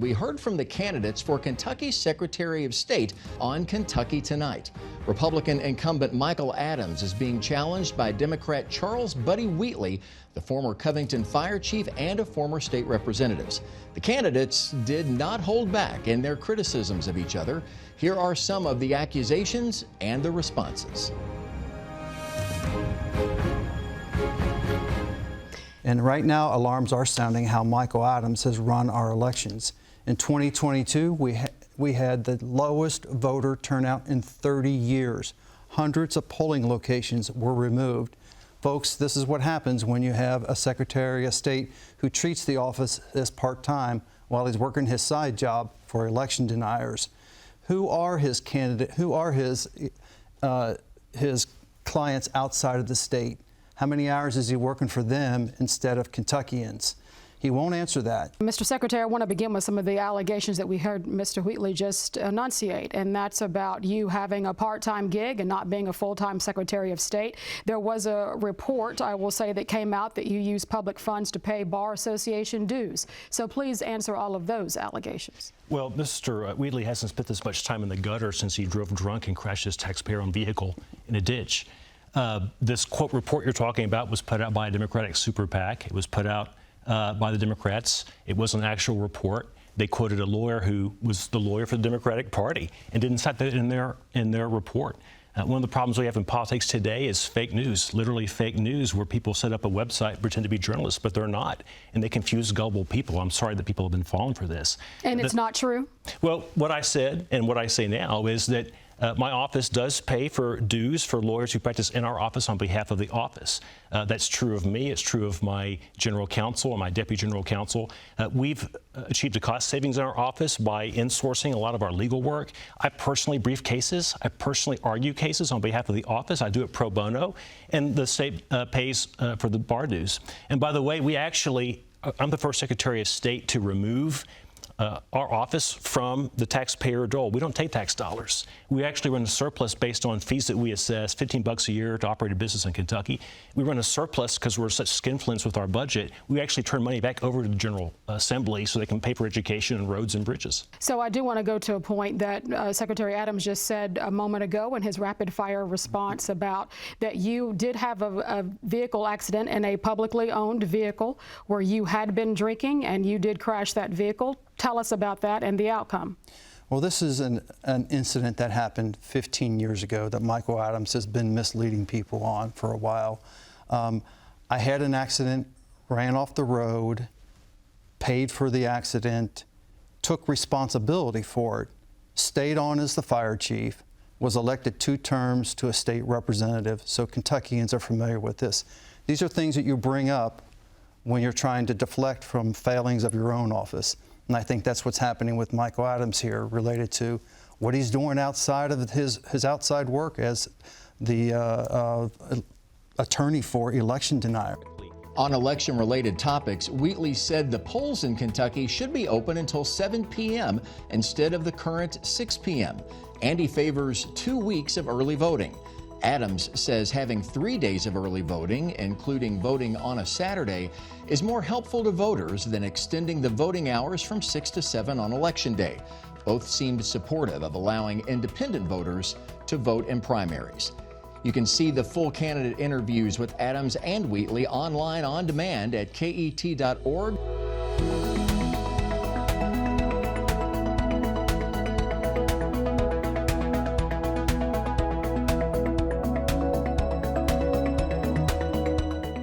We heard from the candidates for Kentucky's Secretary of State on Kentucky Tonight. Republican incumbent Michael Adams is being challenged by Democrat Charles Buddy Wheatley, the former Covington fire chief and a former state representative. The candidates did not hold back in their criticisms of each other. Here are some of the accusations and the responses. And right now, alarms are sounding how Michael Adams has run our elections. In 2022, we had the lowest voter turnout in 30 years. Hundreds of polling locations were removed. Folks, this is what happens when you have a Secretary of State who treats the office as part-time while he's working his side job for election deniers. Who are his candidate? Who are his clients outside of the state? How many hours is he working for them instead of Kentuckians? He won't answer that. Mr. Secretary, I want to begin with some of the allegations that we heard Mr. Wheatley just enunciate, and that's about you having a part-time gig and not being a full-time Secretary of State. There was a report, I will say, that came out that you use public funds to pay Bar Association dues. So please answer all of those allegations. Well, Mr. Wheatley hasn't spent this much time in the gutter since he drove drunk and crashed his taxpayer-owned vehicle in a ditch. This quote report you're talking about was put out by a Democratic super PAC. It was put out by the Democrats. It was an actual report. They quoted a lawyer who was the lawyer for the Democratic Party and didn't cite that in their report. One of the problems we have in politics today is fake news, literally fake news, where people set up a website and pretend to be journalists, but they're not, and they confuse gullible people. I'm sorry that people have been falling for this. And it's not true? Well, what I said and what I say now is that my office does pay for dues for lawyers who practice in our office on behalf of the office. That's true of me. It's true of my general counsel and my deputy general counsel. We've achieved a cost savings in our office by insourcing a lot of our legal work. I personally brief cases. I personally argue cases on behalf of the office. I do it pro bono, and the state pays for the bar dues. And by the way, I'm the first Secretary of State to remove our office from the taxpayer dole. We don't take tax dollars. We actually run a surplus based on fees that we assess, $15 a year to operate a business in Kentucky. We run a surplus because we're such skinflint with our budget. We actually turn money back over to the General Assembly so they can pay for education and roads and bridges. So I do want to go to a point that Secretary Adams just said a moment ago in his rapid fire response about that you did have a vehicle accident in a publicly owned vehicle where you had been drinking and you did crash that vehicle. Tell us about that and the outcome. Well, this is an incident that happened 15 years ago that Michael Adams has been misleading people on for a while. I had an accident, ran off the road, paid for the accident, took responsibility for it, stayed on as the fire chief, was elected 2 terms to a state representative, so Kentuckians are familiar with this. These are things that you bring up when you're trying to deflect from failings of your own office. And I think that's what's happening with Michael Adams here, related to what he's doing outside of his outside work as the attorney for election denier. On election-related topics, Wheatley said the polls in Kentucky should be open until 7 p.m. instead of the current 6 p.m. and he favors 2 weeks of early voting. Adams says having 3 days of early voting, including voting on a Saturday, is more helpful to voters than extending the voting hours from 6 to 7 on Election Day. Both seemed supportive of allowing independent voters to vote in primaries. You can see the full candidate interviews with Adams and Wheatley online on demand at KET.org.